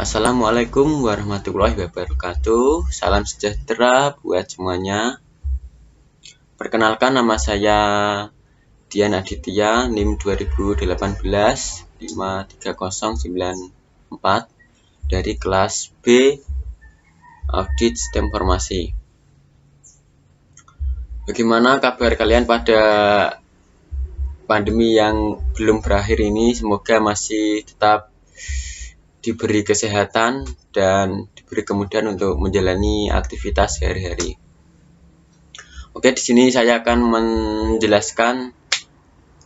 Assalamualaikum warahmatullahi wabarakatuh. Salam sejahtera buat semuanya. Perkenalkan, nama saya Dian Aditya, NIM 2018 53094 dari kelas B Audit Sistem Informasi. Bagaimana kabar kalian pada pandemi yang belum berakhir ini? Semoga masih tetap diberi kesehatan dan diberi kemudahan untuk menjalani aktivitas sehari-hari. Oke, di sini saya akan menjelaskan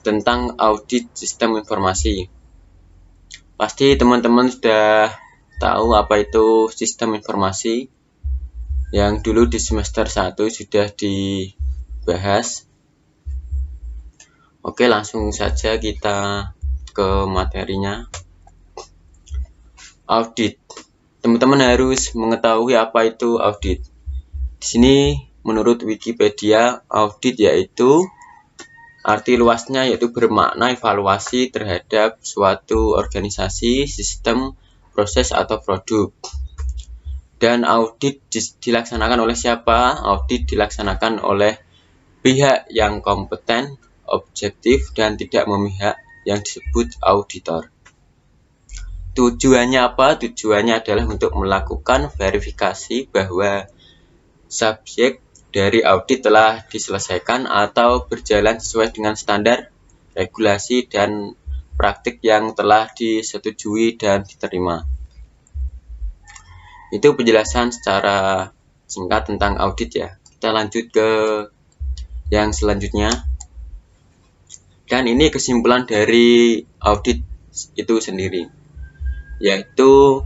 tentang audit sistem informasi. Pasti teman-teman sudah tahu apa itu sistem informasi, yang dulu di semester 1 sudah dibahas. Oke, langsung saja kita ke materinya. Audit. Teman-teman harus mengetahui apa itu audit. Di sini menurut Wikipedia, audit yaitu arti luasnya yaitu bermakna evaluasi terhadap suatu organisasi, sistem, proses atau produk. Dan audit dilaksanakan oleh siapa? Audit dilaksanakan oleh pihak yang kompeten, objektif, dan tidak memihak yang disebut auditor. Tujuannya apa? Tujuannya adalah untuk melakukan verifikasi bahwa subjek dari audit telah diselesaikan atau berjalan sesuai dengan standar, regulasi, dan praktik yang telah disetujui dan diterima. Itu penjelasan secara singkat tentang audit ya. Kita lanjut ke yang selanjutnya. Dan ini kesimpulan dari audit itu sendiri, yaitu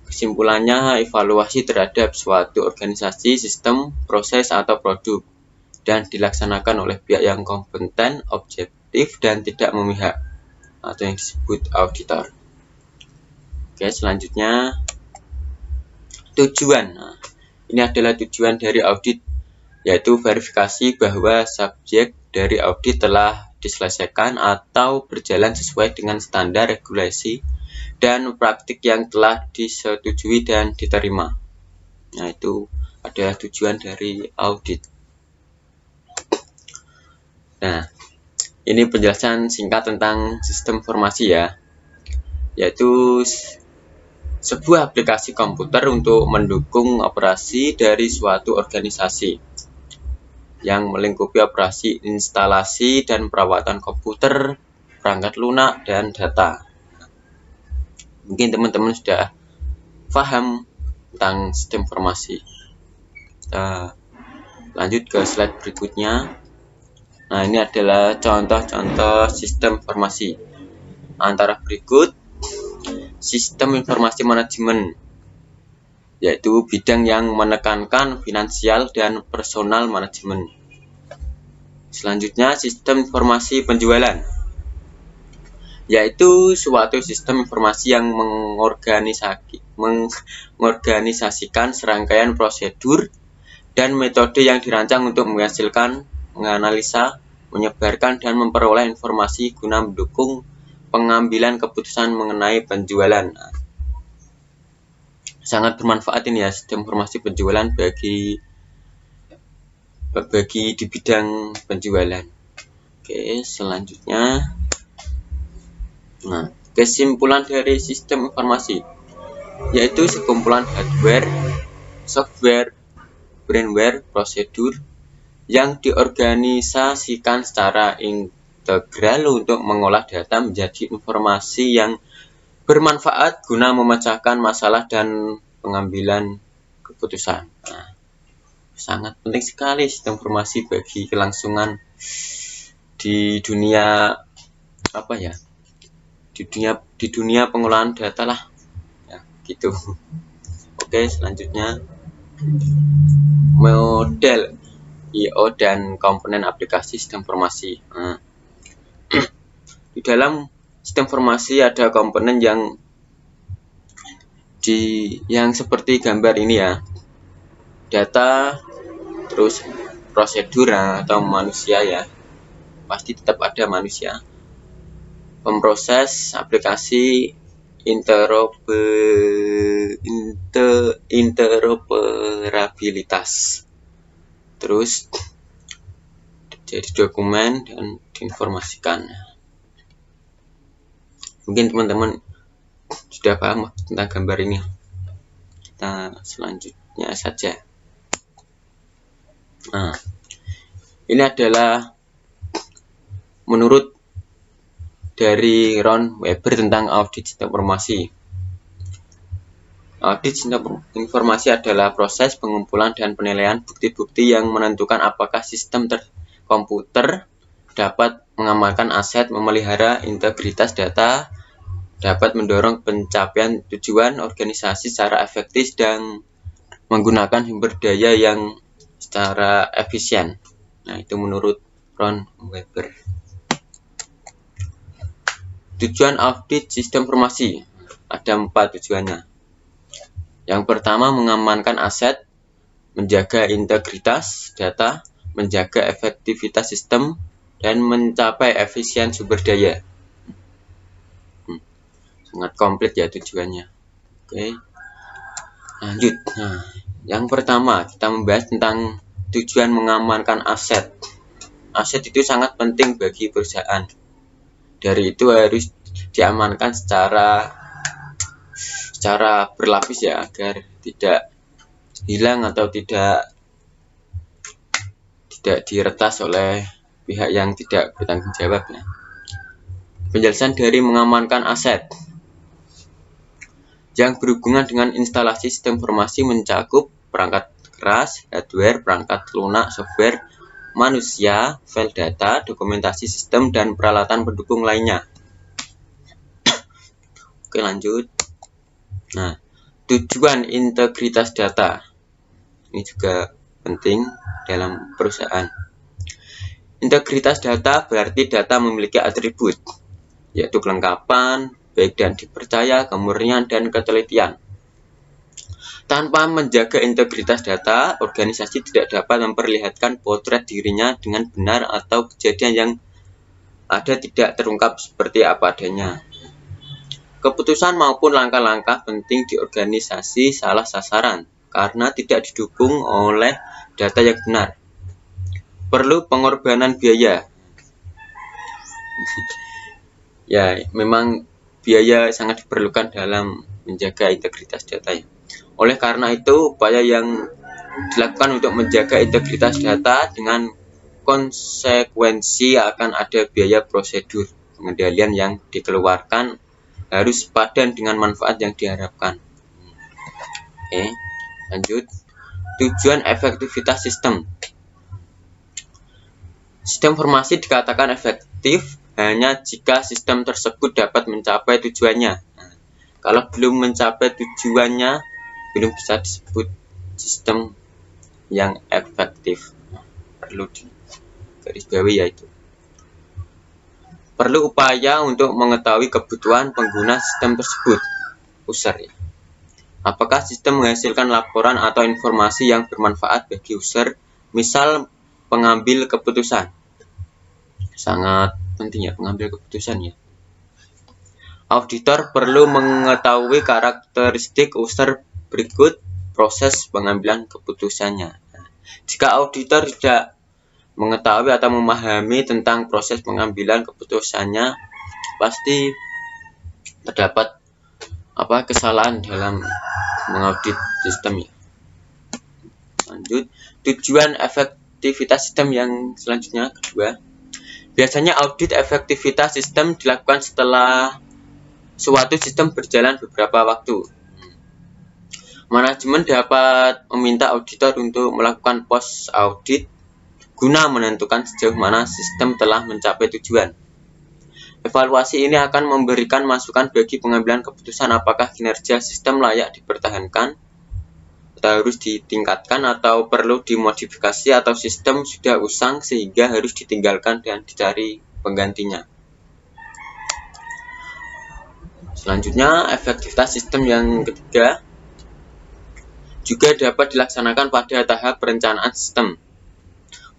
kesimpulannya evaluasi terhadap suatu organisasi, sistem, proses, atau produk dan dilaksanakan oleh pihak yang kompeten, objektif, dan tidak memihak atau yang disebut auditor. Oke, selanjutnya tujuan. Nah, ini adalah tujuan dari audit, yaitu verifikasi bahwa subjek dari audit telah diselesaikan atau berjalan sesuai dengan standar, regulasi, dan praktik yang telah disetujui dan diterima. Nah, itu adalah tujuan dari audit. Nah, ini penjelasan singkat tentang sistem informasi ya, yaitu sebuah aplikasi komputer untuk mendukung operasi dari suatu organisasi yang melingkupi operasi instalasi dan perawatan komputer, perangkat lunak, dan data. Mungkin teman-teman sudah paham tentang sistem informasi. Kita lanjut ke slide berikutnya. Nah, ini adalah contoh-contoh sistem informasi. Antara berikut, sistem informasi manajemen, yaitu bidang yang menekankan finansial dan personal manajemen. Selanjutnya, sistem informasi penjualan, yaitu suatu sistem informasi yang mengorganisasikan serangkaian prosedur dan metode yang dirancang untuk menghasilkan, menganalisa, menyebarkan, dan memperoleh informasi guna mendukung pengambilan keputusan mengenai penjualan. Sangat bermanfaat ini ya, sistem informasi penjualan bagi di bidang penjualan. Oke, selanjutnya. Nah, kesimpulan dari sistem informasi, yaitu sekumpulan hardware, software, brainware, prosedur yang diorganisasikan secara integral untuk mengolah data menjadi informasi yang bermanfaat guna memecahkan masalah dan pengambilan keputusan. Nah, sangat penting sekali sistem informasi bagi kelangsungan di dunia di dunia pengolahan data lah ya, gitu. Oke, selanjutnya model I/O dan komponen aplikasi sistem informasi. Nah, di dalam sistem informasi ada komponen yang seperti gambar ini ya, data, terus prosedur atau manusia ya, pasti tetap ada manusia, pemproses aplikasi interoperabilitas. Terus jadi dokumen dan diinformasikan. Mungkin teman-teman sudah paham tentang gambar ini. Kita selanjutnya saja. Nah, ini adalah menurut dari Ron Weber tentang audit sistem informasi. Audit sistem informasi adalah proses pengumpulan dan penilaian bukti-bukti yang menentukan apakah sistem komputer dapat mengamankan aset, memelihara integritas data, dapat mendorong pencapaian tujuan organisasi secara efektif, dan menggunakan sumber daya yang secara efisien. Nah, itu menurut Ron Weber. Tujuan audit sistem informasi ada 4 tujuannya. Yang pertama, mengamankan aset, menjaga integritas data, menjaga efektivitas sistem, dan mencapai efisien sumber daya. Sangat komplit ya tujuannya. Oke, lanjut. Nah, yang pertama kita membahas tentang tujuan mengamankan aset. Aset itu sangat penting bagi perusahaan. Dari itu harus diamankan secara berlapis ya, agar tidak hilang atau tidak diretas oleh pihak yang tidak bertanggung jawab. Nah, penjelasan dari mengamankan aset yang berhubungan dengan instalasi sistem informasi mencakup perangkat keras, hardware, perangkat lunak, software, manusia, file data, dokumentasi sistem, dan peralatan pendukung lainnya. Oke, lanjut. Nah, tujuan integritas data ini juga penting dalam perusahaan. Integritas data berarti data memiliki atribut, yaitu kelengkapan, baik dan dipercaya, kemurnian, dan ketelitian. Tanpa menjaga integritas data, organisasi tidak dapat memperlihatkan potret dirinya dengan benar atau kejadian yang ada tidak terungkap seperti apa adanya. Keputusan maupun langkah-langkah penting di organisasi salah sasaran karena tidak didukung oleh data yang benar. Perlu pengorbanan biaya. Ya, memang biaya sangat diperlukan dalam menjaga integritas data ya. Oleh karena itu, upaya yang dilakukan untuk menjaga integritas data dengan konsekuensi akan ada biaya prosedur pengendalian yang dikeluarkan harus sepadan dengan manfaat yang diharapkan. Oke, lanjut. Tujuan efektivitas sistem. Sistem informasi dikatakan efektif hanya jika sistem tersebut dapat mencapai tujuannya. Nah, kalau belum mencapai tujuannya, belum bisa disebut sistem yang efektif. Perlu digarisbawahi yaitu perlu upaya untuk mengetahui kebutuhan pengguna sistem tersebut, user ya. Apakah sistem menghasilkan laporan atau informasi yang bermanfaat bagi user, misal pengambil keputusan. Sangat penting ya pengambil keputusan ya. Auditor perlu mengetahui karakteristik user berikut proses pengambilan keputusannya. Jika auditor tidak mengetahui atau memahami tentang proses pengambilan keputusannya, pasti terdapat kesalahan dalam mengaudit sistem ya. Lanjut, tujuan efektivitas sistem yang selanjutnya kedua. Biasanya audit efektivitas sistem dilakukan setelah suatu sistem berjalan beberapa waktu. Manajemen dapat meminta auditor untuk melakukan post audit guna menentukan sejauh mana sistem telah mencapai tujuan. Evaluasi ini akan memberikan masukan bagi pengambilan keputusan apakah kinerja sistem layak dipertahankan atau harus ditingkatkan atau perlu dimodifikasi atau sistem sudah usang sehingga harus ditinggalkan dan dicari penggantinya. Selanjutnya, efektivitas sistem yang ketiga juga dapat dilaksanakan pada tahap perencanaan sistem.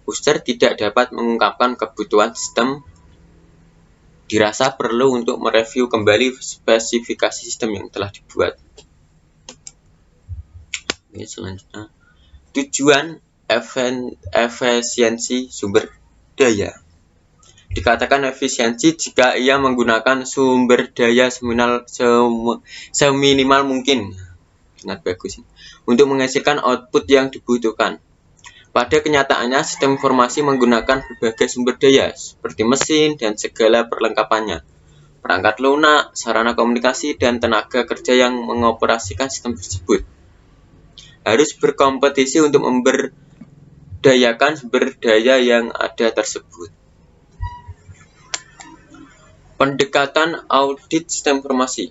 User tidak dapat mengungkapkan kebutuhan sistem dirasa perlu untuk mereview kembali spesifikasi sistem yang telah dibuat. Ini selanjutnya, tujuan efisiensi sumber daya. Dikatakan efisiensi jika ia menggunakan sumber daya seminimal mungkin, sangat bagus, untuk menghasilkan output yang dibutuhkan. Pada kenyataannya, sistem informasi menggunakan berbagai sumber daya, seperti mesin dan segala perlengkapannya, perangkat lunak, sarana komunikasi, dan tenaga kerja yang mengoperasikan sistem tersebut. Harus berkompetisi untuk memberdayakan sumber daya yang ada tersebut. Pendekatan audit sistem informasi.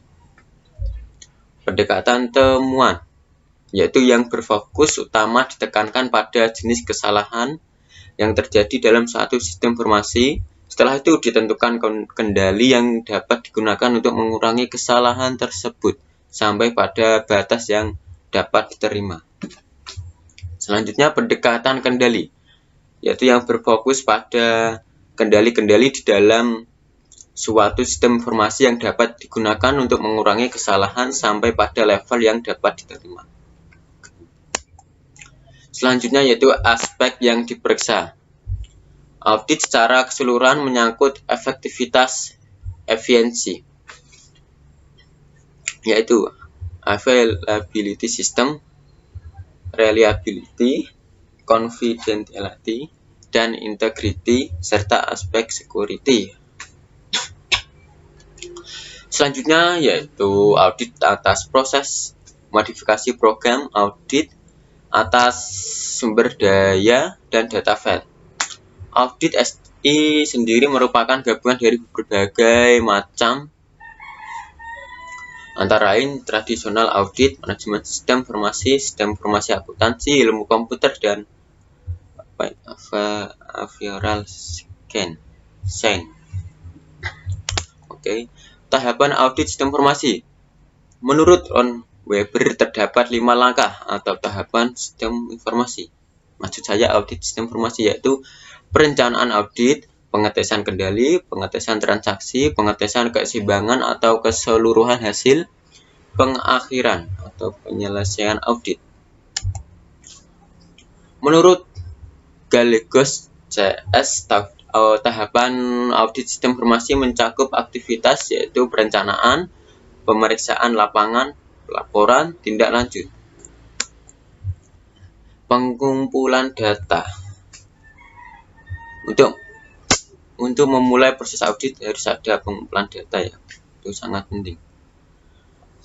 Pendekatan temuan, yaitu yang berfokus utama ditekankan pada jenis kesalahan yang terjadi dalam suatu sistem informasi. Setelah itu ditentukan kendali yang dapat digunakan untuk mengurangi kesalahan tersebut sampai pada batas yang dapat diterima. Selanjutnya, pendekatan kendali, yaitu yang berfokus pada kendali-kendali di dalam suatu sistem informasi yang dapat digunakan untuk mengurangi kesalahan sampai pada level yang dapat diterima. Selanjutnya yaitu aspek yang diperiksa. Audit secara keseluruhan menyangkut efektivitas efisiensi, yaitu availability system, reliability, confidentiality, dan integrity, serta aspek security. Selanjutnya yaitu audit atas proses modifikasi program, audit atas sumber daya dan data file. Audit SI sendiri merupakan gabungan dari berbagai macam, antara lain tradisional audit, manajemen sistem informasi akuntansi, ilmu komputer, dan behavioral science. Oke. Tahapan audit sistem informasi. Menurut Ron Weber terdapat 5 langkah atau tahapan sistem informasi. Maksud saya audit sistem informasi yaitu perencanaan audit, pengetesan kendali, pengetesan transaksi, pengetesan keseimbangan atau keseluruhan hasil, pengakhiran atau penyelesaian audit. Menurut Gallegos CS, tahapan audit sistem informasi mencakup aktivitas yaitu perencanaan, pemeriksaan lapangan, laporan, tindak lanjut, pengumpulan data. Untuk memulai proses audit harus ada pengumpulan data ya, itu sangat penting.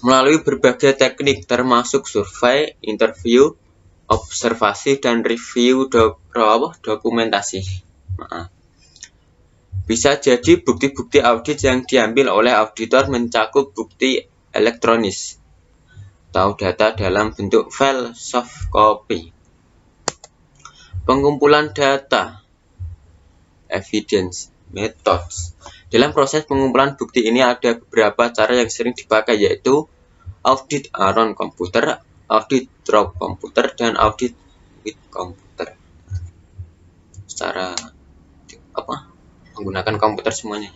Melalui berbagai teknik termasuk survei, interview, observasi, dan review dokumentasi. Bisa jadi bukti-bukti audit yang diambil oleh auditor mencakup bukti elektronis atau data dalam bentuk file soft copy. Pengumpulan data, evidence methods. Dalam proses pengumpulan bukti ini ada beberapa cara yang sering dipakai, yaitu audit around komputer, audit through komputer, dan audit with komputer. Secara menggunakan komputer semuanya.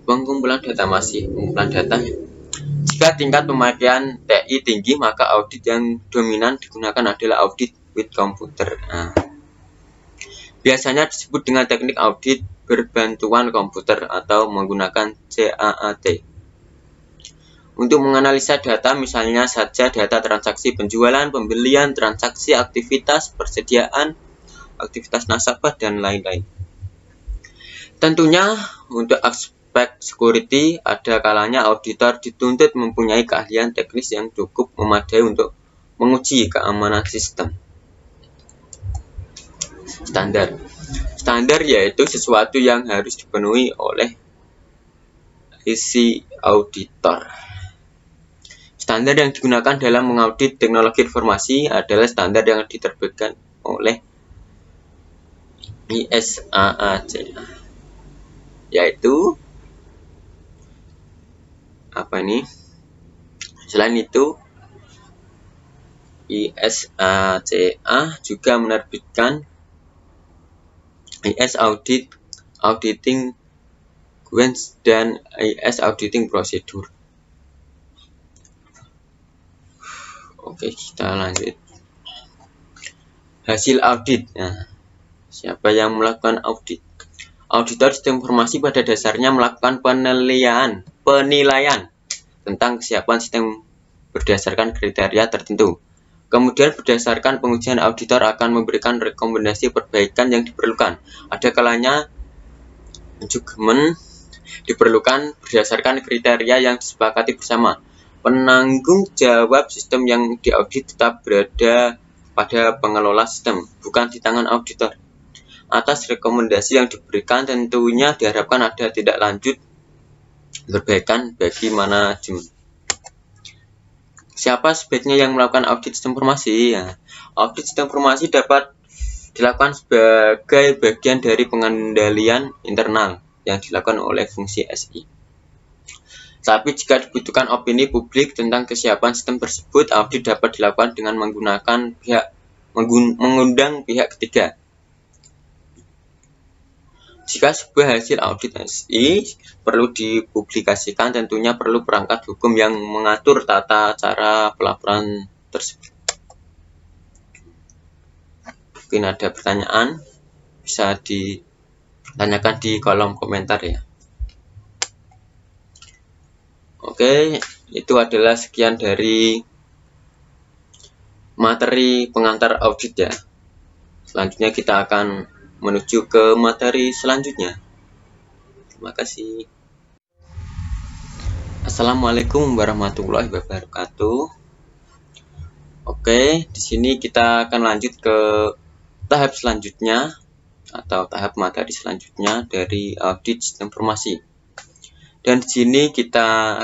Pengumpulan data masih pengumpulan data. Jika tingkat pemakaian TI tinggi, maka audit yang dominan digunakan adalah audit with komputer. Biasanya disebut dengan teknik audit berbantuan komputer atau menggunakan CAAT. Untuk menganalisa data, misalnya saja data transaksi penjualan, pembelian, transaksi, aktivitas, persediaan, aktivitas nasabah, dan lain-lain. Tentunya untuk aspek security, ada kalanya auditor dituntut mempunyai keahlian teknis yang cukup memadai untuk menguji keamanan sistem. Standar yaitu sesuatu yang harus dipenuhi oleh isi auditor. Standar yang digunakan dalam mengaudit teknologi informasi adalah standar yang diterbitkan oleh ISAACA, yaitu Selain itu, ISACA juga menerbitkan IS Auditing WANS dan IS auditing procedure. Oke, kita lanjut. Hasil audit. Nah, siapa yang melakukan audit? Auditor sistem informasi pada dasarnya melakukan penilaian tentang kesiapan sistem berdasarkan kriteria tertentu. Kemudian berdasarkan pengujian, auditor akan memberikan rekomendasi perbaikan yang diperlukan. Ada kalanya manajemen diperlukan berdasarkan kriteria yang disepakati bersama. Penanggung jawab sistem yang diaudit tetap berada pada pengelola sistem, bukan di tangan auditor. Atas rekomendasi yang diberikan, tentunya diharapkan ada tindak lanjut perbaikan bagi manajemen. Siapa sebaiknya yang melakukan audit sistem informasi? Ya, audit sistem informasi dapat dilakukan sebagai bagian dari pengendalian internal yang dilakukan oleh fungsi SI. Tapi jika dibutuhkan opini publik tentang kesiapan sistem tersebut, audit dapat dilakukan dengan mengundang pihak ketiga. Jika sebuah hasil audit SI perlu dipublikasikan, tentunya perlu perangkat hukum yang mengatur tata cara pelaporan tersebut. Mungkin ada pertanyaan, bisa ditanyakan di kolom komentar ya. Oke, itu adalah sekian dari materi pengantar audit ya. Selanjutnya kita akan menuju ke materi selanjutnya. Terima kasih. Assalamualaikum warahmatullahi wabarakatuh. Oke, di sini kita akan lanjut ke tahap selanjutnya atau tahap materi selanjutnya dari audit sistem informasi. Dan di sini kita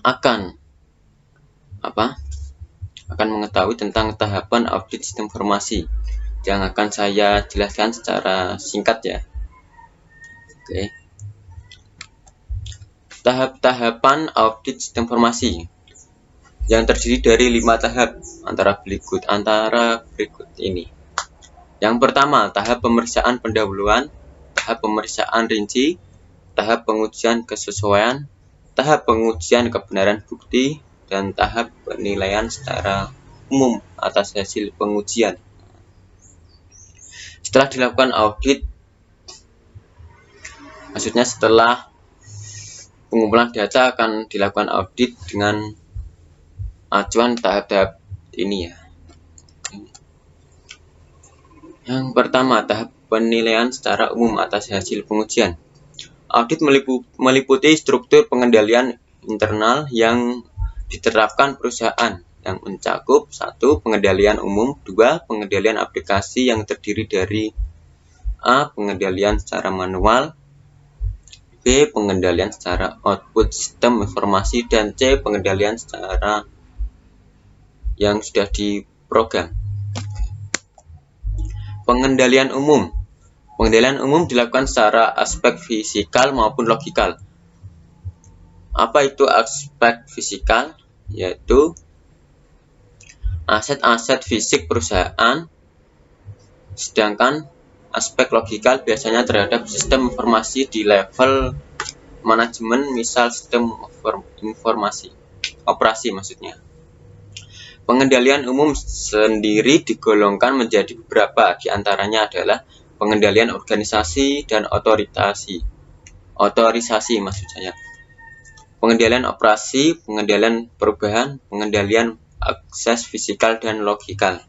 akan mengetahui tentang tahapan audit sistem informasi yang akan saya jelaskan secara singkat ya. Oke. Tahap-tahapan audit sistem informasi yang terdiri dari 5 tahap antara berikut ini. Yang pertama, tahap pemeriksaan pendahuluan, tahap pemeriksaan rinci, tahap pengujian kesesuaian, tahap pengujian kebenaran bukti, dan tahap penilaian secara umum atas hasil pengujian. Setelah dilakukan audit, maksudnya setelah pengumpulan data akan dilakukan audit dengan acuan tahap-tahap ini ya. Yang pertama, tahap penilaian secara umum atas hasil pengujian. Audit meliputi struktur pengendalian internal yang diterapkan perusahaan yang mencakup 1. Pengendalian umum, 2. Pengendalian aplikasi yang terdiri dari A. Pengendalian secara manual, B. Pengendalian secara output sistem informasi, dan C. Pengendalian secara yang sudah diprogram. Pengendalian umum. Pengendalian umum dilakukan secara aspek fisikal maupun logikal. Apa itu aspek fisikal? Yaitu aset-aset fisik perusahaan, sedangkan aspek logikal biasanya terhadap sistem informasi di level manajemen, misal sistem informasi operasi maksudnya. Pengendalian umum sendiri digolongkan menjadi beberapa, di antaranya adalah pengendalian organisasi dan otorisasi maksud saya. Pengendalian operasi, pengendalian perubahan, pengendalian akses fisikal dan logikal.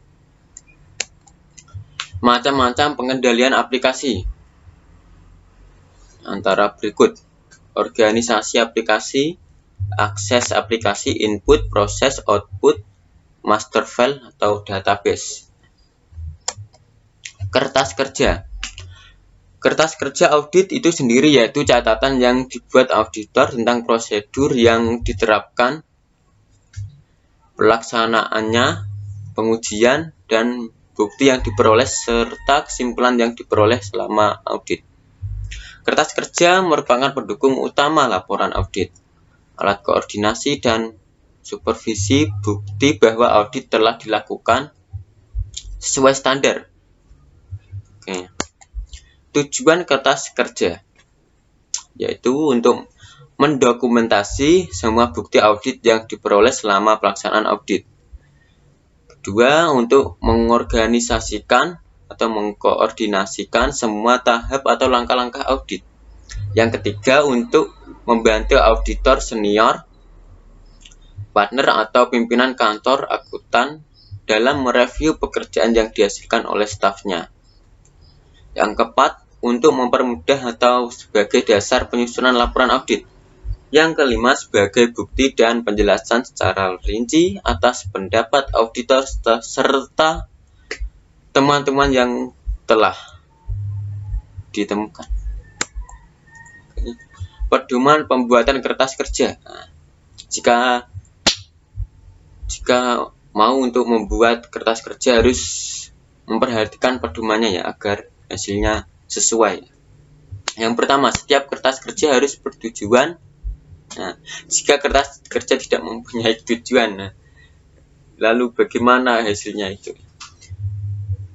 Macam-macam pengendalian aplikasi antara berikut: organisasi aplikasi, akses aplikasi, input, proses, output, master file atau database. Kertas kerja. Kertas kerja audit itu sendiri yaitu catatan yang dibuat auditor tentang prosedur yang diterapkan, pelaksanaannya, pengujian, dan bukti yang diperoleh serta kesimpulan yang diperoleh selama audit. Kertas kerja merupakan pendukung utama laporan audit, alat koordinasi dan supervisi bukti bahwa audit telah dilakukan sesuai standar. Oke. Tujuan kertas kerja. yaitu untuk mendokumentasi semua bukti audit yang diperoleh selama pelaksanaan audit. Kedua, untuk mengorganisasikan atau mengkoordinasikan semua tahap atau langkah-langkah audit. Yang ketiga, untuk membantu auditor senior, partner atau pimpinan kantor akuntan dalam mereview pekerjaan yang dihasilkan oleh stafnya. Yang keempat, untuk mempermudah atau sebagai dasar penyusunan laporan audit. Yang kelima, sebagai bukti dan penjelasan secara rinci atas pendapat auditor serta teman-teman yang telah ditemukan. Pedoman pembuatan kertas kerja. Nah, jika mau untuk membuat kertas kerja harus memperhatikan pedomannya ya, agar hasilnya sesuai. Yang pertama, setiap kertas kerja harus bertujuan. Nah, jika kertas kerja tidak mempunyai tujuan, lalu bagaimana hasilnya itu?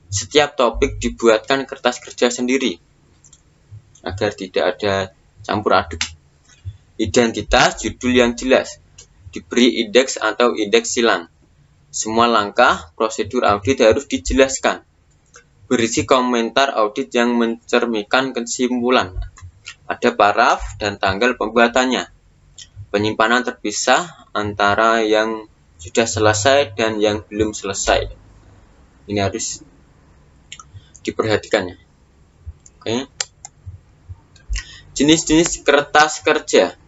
Setiap topik dibuatkan kertas kerja sendiri agar tidak ada campur aduk. Identitas judul yang jelas, diberi indeks atau indeks silang. Semua langkah prosedur audit harus dijelaskan. Berisi komentar audit yang mencerminkan kesimpulan. Ada paraf dan tanggal pembuatannya. Penyimpanan terpisah antara yang sudah selesai dan yang belum selesai. Ini harus diperhatikan ya. Oke. Jenis-jenis kertas kerja.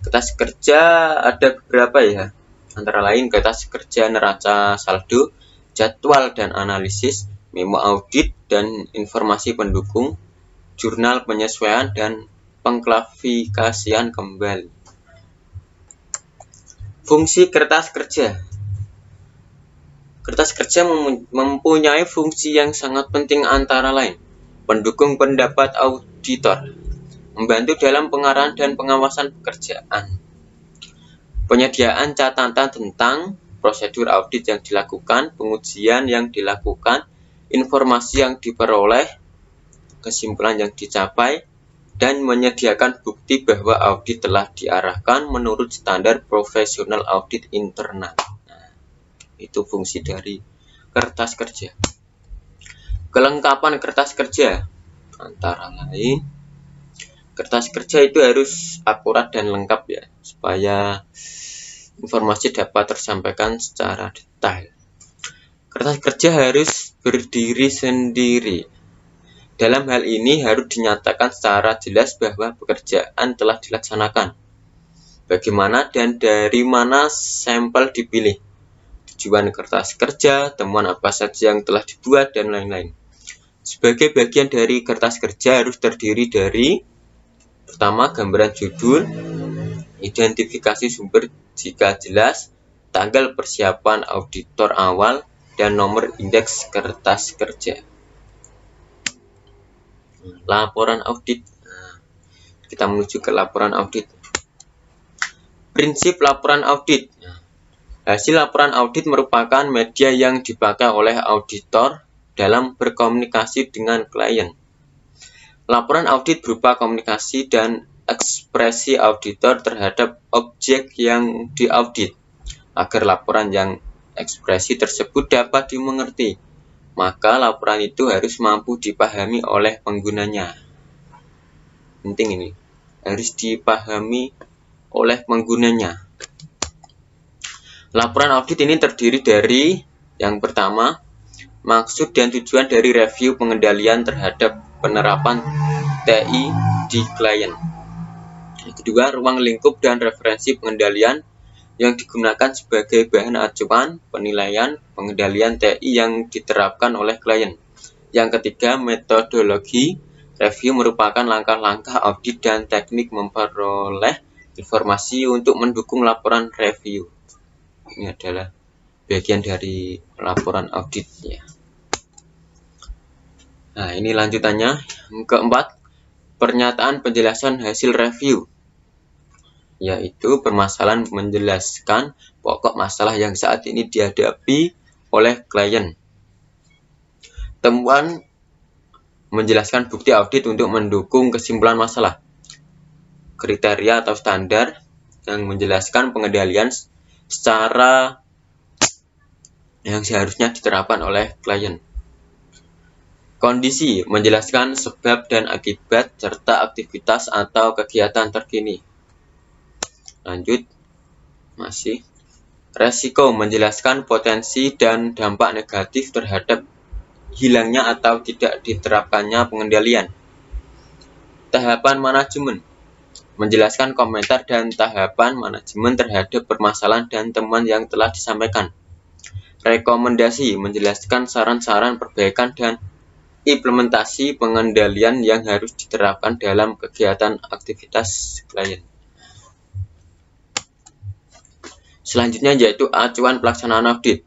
Kertas kerja ada beberapa ya. Antara lain kertas kerja neraca saldo, jadwal dan analisis, memo audit dan informasi pendukung, jurnal penyesuaian dan pengklasifikasian kembali. Fungsi kertas kerja. Kertas kerja mempunyai fungsi yang sangat penting antara lain. Pendukung pendapat auditor, membantu dalam pengarahan dan pengawasan pekerjaan. Penyediaan catatan tentang prosedur audit yang dilakukan, pengujian yang dilakukan, informasi yang diperoleh, kesimpulan yang dicapai, dan menyediakan bukti bahwa audit telah diarahkan menurut standar profesional audit internal. Nah, itu fungsi dari kertas kerja. Kelengkapan kertas kerja antara lain, kertas kerja itu harus akurat dan lengkap ya, supaya informasi dapat tersampaikan secara detail. Kertas kerja harus berdiri sendiri. Dalam hal ini harus dinyatakan secara jelas bahwa pekerjaan telah dilaksanakan, bagaimana dan dari mana sampel dipilih, tujuan kertas kerja, temuan apa saja yang telah dibuat, dan lain-lain. Sebagai bagian dari kertas kerja harus terdiri dari pertama, gambaran judul, identifikasi sumber jika jelas, tanggal persiapan auditor awal, dan nomor indeks kertas kerja. Laporan audit. Nah, kita menuju ke laporan audit. Prinsip laporan audit. Hasil laporan audit merupakan media yang dipakai oleh auditor dalam berkomunikasi dengan klien. Laporan audit berupa komunikasi dan ekspresi auditor terhadap objek yang diaudit, agar laporan yang ekspresi tersebut dapat dimengerti. Maka laporan itu harus mampu dipahami oleh penggunanya. Penting ini, harus dipahami oleh penggunanya. Laporan audit ini terdiri dari yang pertama, maksud dan tujuan dari review pengendalian terhadap penerapan TI di klien. Yang kedua, ruang lingkup dan referensi pengendalian yang digunakan sebagai bahan acuan penilaian pengendalian TI yang diterapkan oleh klien. Yang ketiga, metodologi review merupakan langkah-langkah audit dan teknik memperoleh informasi untuk mendukung laporan review. Ini adalah bagian dari laporan audit ya. Nah, ini lanjutannya. Yang keempat, pernyataan penjelasan hasil review, yaitu permasalahan menjelaskan pokok masalah yang saat ini dihadapi oleh klien. Temuan menjelaskan bukti audit untuk mendukung kesimpulan masalah. kriteria atau standar yang menjelaskan pengendalian secara yang seharusnya diterapkan oleh klien. Kondisi menjelaskan sebab dan akibat serta aktivitas atau kegiatan terkini. Lanjut, masih. Resiko menjelaskan potensi dan dampak negatif terhadap hilangnya atau tidak diterapkannya pengendalian. Tahapan manajemen menjelaskan komentar dan tahapan manajemen terhadap permasalahan dan temuan yang telah disampaikan. Rekomendasi menjelaskan saran-saran perbaikan dan implementasi pengendalian yang harus diterapkan dalam kegiatan aktivitas klien. Selanjutnya yaitu acuan pelaksanaan audit.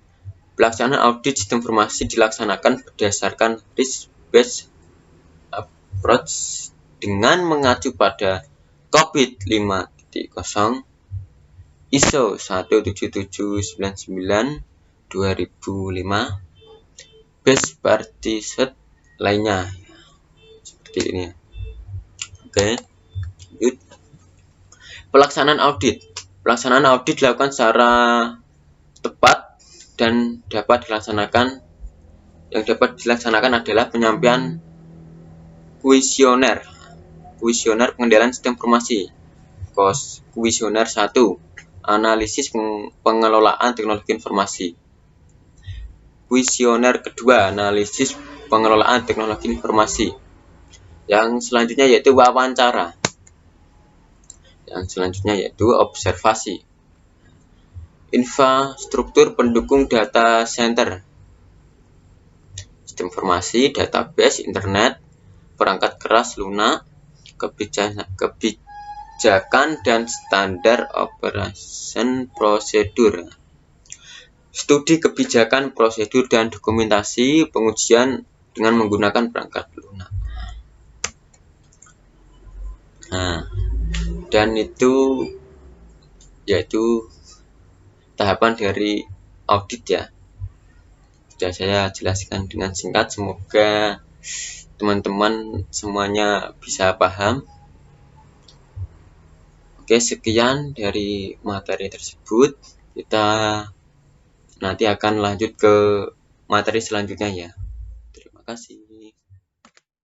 Pelaksanaan audit sistem informasi dilaksanakan berdasarkan risk-based approach dengan mengacu pada COVID 5.0, ISO 17799 2005, best practices lainnya seperti ini. Oke, lanjut. Pelaksanaan audit. Pelaksanaan audit dilakukan secara tepat dan dapat dilaksanakan adalah penyampaian kuesioner pengendalian sistem informasi. Kuesioner 1, analisis pengelolaan teknologi informasi. Kuesioner kedua, analisis pengelolaan teknologi informasi. Yang selanjutnya yaitu wawancara. Yang selanjutnya yaitu observasi. Infrastruktur pendukung data center, sistem informasi, database, internet, perangkat keras lunak, kebijakan dan standar operation prosedur. Studi kebijakan, prosedur, dan dokumentasi pengujian dengan menggunakan perangkat lunak. Nah, dan itu yaitu tahapan dari audit ya. Sudah saya jelaskan dengan singkat, semoga teman-teman semuanya bisa paham. Oke, sekian dari materi tersebut. Kita nanti akan lanjut ke materi selanjutnya ya. Terima kasih.